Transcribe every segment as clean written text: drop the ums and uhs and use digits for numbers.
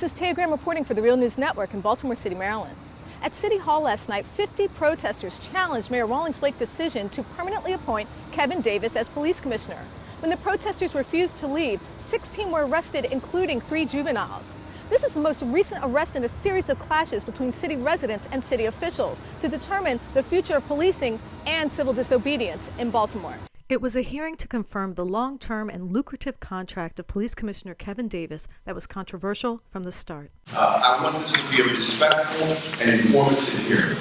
This is Taya Graham reporting for the Real News Network in Baltimore City, Maryland. At City Hall last night, 50 protesters challenged Mayor Rawlings Blake's decision to permanently appoint Kevin Davis as police commissioner. When the protesters refused to leave, 16 were arrested, including 3 juveniles. This is the most recent arrest in a series of clashes between city residents and city officials to determine the future of policing and civil disobedience in Baltimore. It was a hearing to confirm the long-term and lucrative contract of Police Commissioner Kevin Davis that was controversial from the start. I want this to be a respectful and informative hearing.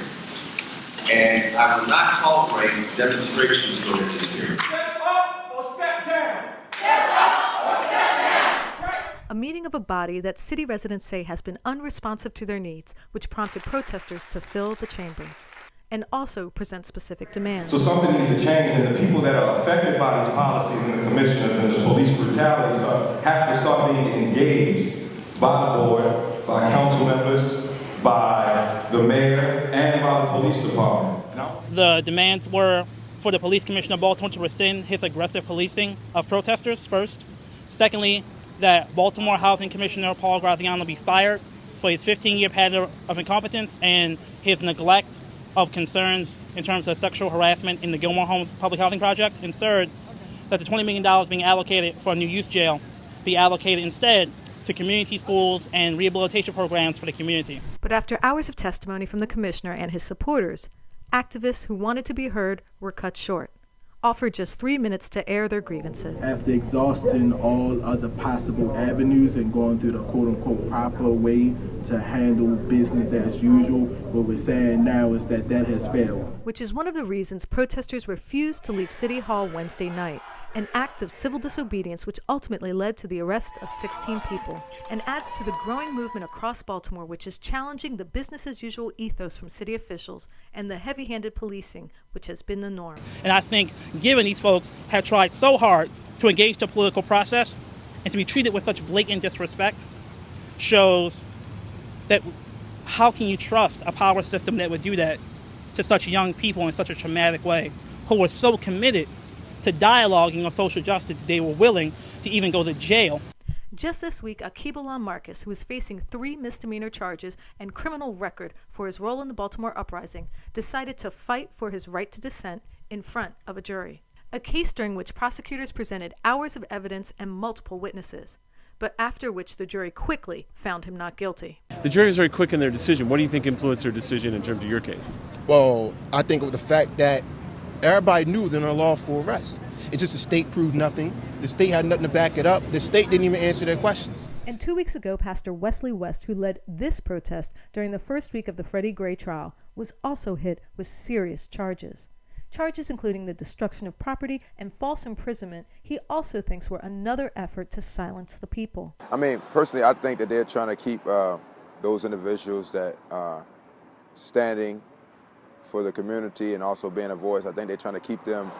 And I will not tolerate demonstrations during this hearing. Step up or step down. Step up or step down. A meeting of a body that city residents say has been unresponsive to their needs, which prompted protesters to fill the chambers and also present specific demands. So something needs to change, and the people that are affected by these policies and the commissioners and the police brutality have to start being engaged by the board, by council members, by the mayor, and by the police department. The demands were for the police commissioner of Baltimore to rescind his aggressive policing of protesters first. Secondly, that Baltimore Housing Commissioner Paul Graziano be fired for his 15-year pattern of incompetence and his neglect of concerns in terms of sexual harassment in the Gilmore Homes public housing project. And third, that the $20 million being allocated for a new youth jail be allocated instead to community schools and rehabilitation programs for the community. But after hours of testimony from the commissioner and his supporters, activists who wanted to be heard were cut short, offered just 3 minutes to air their grievances. After exhausting all other possible avenues and going through the quote-unquote proper way to handle business as usual, what we're saying now is that has failed. Which is one of the reasons protesters refused to leave City Hall Wednesday night, an act of civil disobedience which ultimately led to the arrest of 16 people, and adds to the growing movement across Baltimore which is challenging the business-as-usual ethos from city officials and the heavy-handed policing which has been the norm. And I think given these folks have tried so hard to engage the political process and to be treated with such blatant disrespect shows that how can you trust a power system that would do that to such young people in such a traumatic way, who were so committed to dialoguing on social justice they were willing to even go to jail. Just this week, Akibulan Marcus, who is facing 3 misdemeanor charges and criminal record for his role in the Baltimore uprising, decided to fight for his right to dissent in front of a jury. A case during which prosecutors presented hours of evidence and multiple witnesses, but after which the jury quickly found him not guilty. The jury was very quick in their decision. What do you think influenced their decision in terms of your case? Well, I think with the fact that everybody knew they're in law for arrest. It's just the state proved nothing. The state had nothing to back it up. The state didn't even answer their questions. And 2 weeks ago, Pastor Wesley West, who led this protest during the first week of the Freddie Gray trial, was also hit with serious charges. Charges including the destruction of property and false imprisonment he also thinks were another effort to silence the people. I mean, personally, I think that they're trying to keep those individuals that are standing for the community and also being a voice. I think they're trying to keep them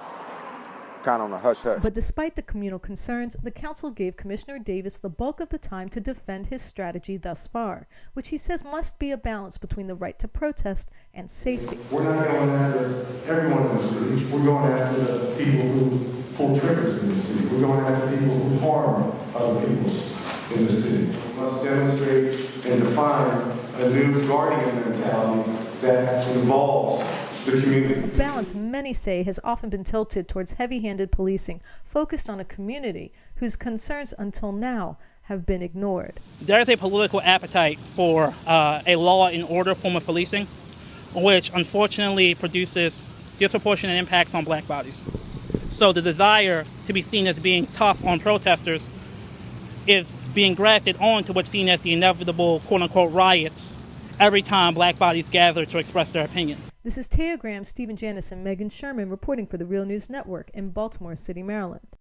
kind of on a hush-hush. But despite the communal concerns, the council gave Commissioner Davis the bulk of the time to defend his strategy thus far, which he says must be a balance between the right to protest and safety. We're not going after everyone in the city. We're going after the people who pull triggers in the city. We're going after people who harm other people in the city. We must demonstrate and define a new guardian mentality that involves the community. A balance many say has often been tilted towards heavy-handed policing, focused on a community whose concerns until now have been ignored. There is a political appetite for a law and order form of policing, which unfortunately produces disproportionate impacts on black bodies. So the desire to be seen as being tough on protesters is being grafted onto what's seen as the inevitable quote-unquote riots every time black bodies gather to express their opinion. This is Taya Graham, Stephen Janis, and Megan Sherman reporting for the Real News Network in Baltimore City, Maryland.